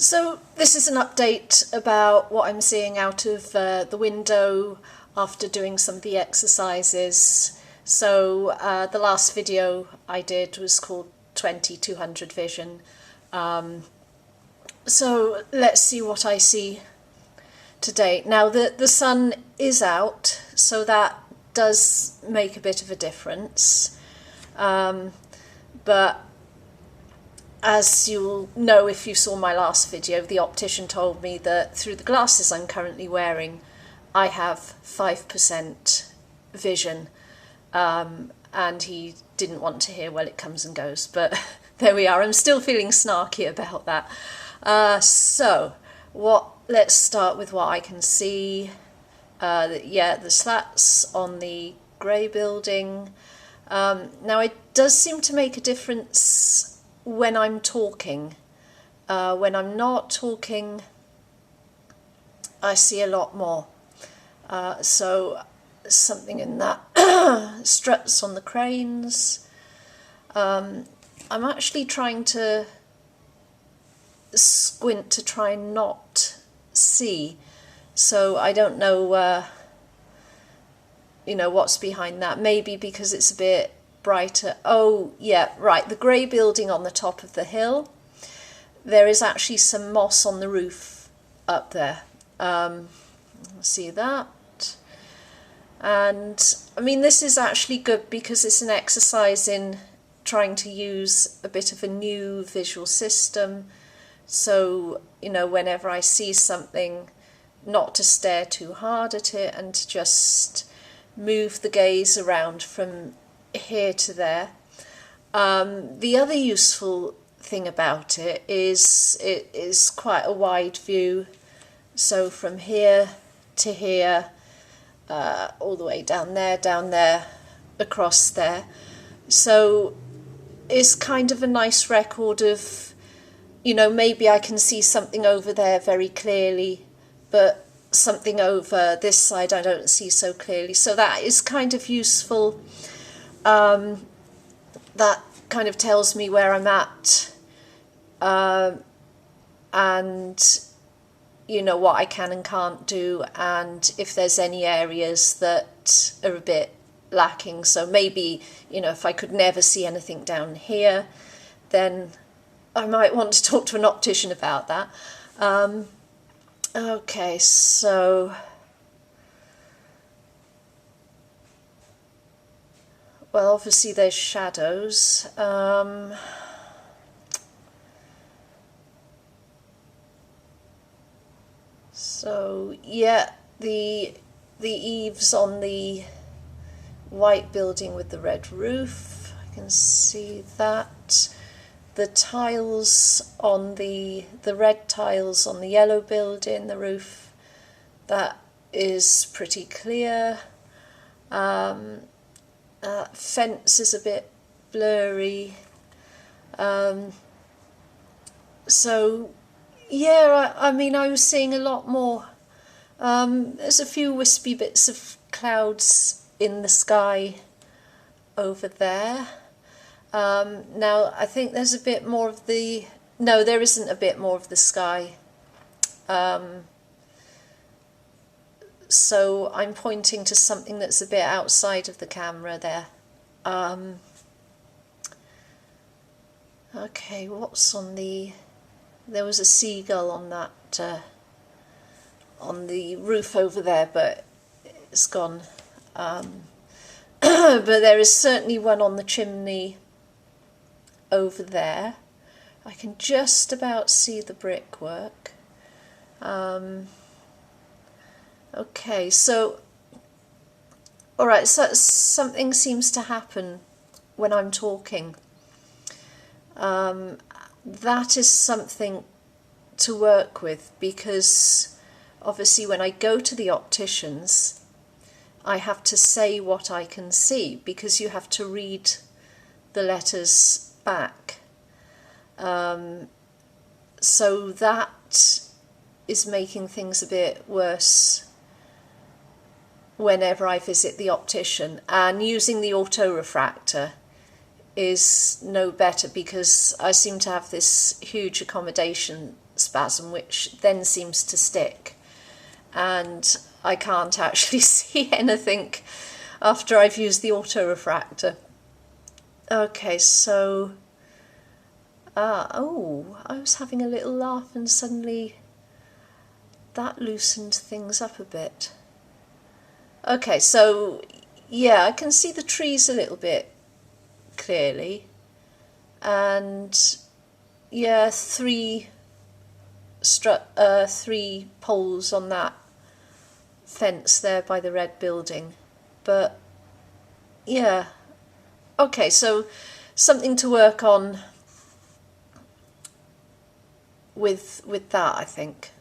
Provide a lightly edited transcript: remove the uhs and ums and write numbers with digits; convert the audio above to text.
So this is an update about what I'm seeing out of the window after doing some of the exercises. So the last video I did was called 20-200 vision. So let's see what I see today. Now the sun is out, so that does make a bit of a difference. But as you'll know if you saw my last video, the optician told me that through the glasses I'm currently wearing, I have 5% vision, and he didn't want to hear, well, it comes and goes, but there we are. I'm still feeling snarky about that. Let's start with what I can see. The slats on the grey building. Now it does seem to make a difference when I'm talking. When I'm not talking, I see a lot more. So something in that. Struts on the cranes. I'm actually trying to squint to try not see, so I don't know what's behind that. Maybe because it's a bit brighter. Oh yeah, right, the grey building on the top of the hill, there is actually some moss on the roof up there. See that? And I mean, this is actually good because it's an exercise in trying to use a bit of a new visual system. So, whenever I see something, not to stare too hard at it and to just move the gaze around from here to there. The other useful thing about it is quite a wide view. So from here to here, all the way down there, across there. So it's kind of a nice record of, maybe I can see something over there very clearly, but something over this side I don't see so clearly. So that is kind of useful. That kind of tells me where I'm at, and what I can and can't do, and if there's any areas that are a bit lacking. So maybe, if I could never see anything down here, then I might want to talk to an optician about that. Okay, so well, obviously there's shadows. So yeah, the eaves on the white building with the red roof, I can see that. The tiles on the red tiles on the yellow building, the roof, that is pretty clear. Fence is a bit blurry. So yeah, I mean, I was seeing a lot more. There's a few wispy bits of clouds in the sky over there. Now I think there's a bit more of the, no, there isn't a bit more of the sky. So I'm pointing to something that's a bit outside of the camera there. Okay, what's on the, there was a seagull on that, on the roof over there, but it's gone. But there is certainly one on the chimney over there. I can just about see the brickwork. Okay, so alright, so something seems to happen when I'm talking. That is something to work with, because obviously when I go to the opticians, I have to say what I can see, because you have to read the letters back. So that is making things a bit worse whenever I visit the optician. And using the autorefractor is no better, because I seem to have this huge accommodation spasm which then seems to stick, and I can't actually see anything after I've used the auto-refractor. Okay, so oh, I was having a little laugh and suddenly that loosened things up a bit. Okay, so yeah, I can see the trees a little bit clearly, and yeah, three poles on that fence there by the red building. But yeah, okay, so something to work on with that, I think.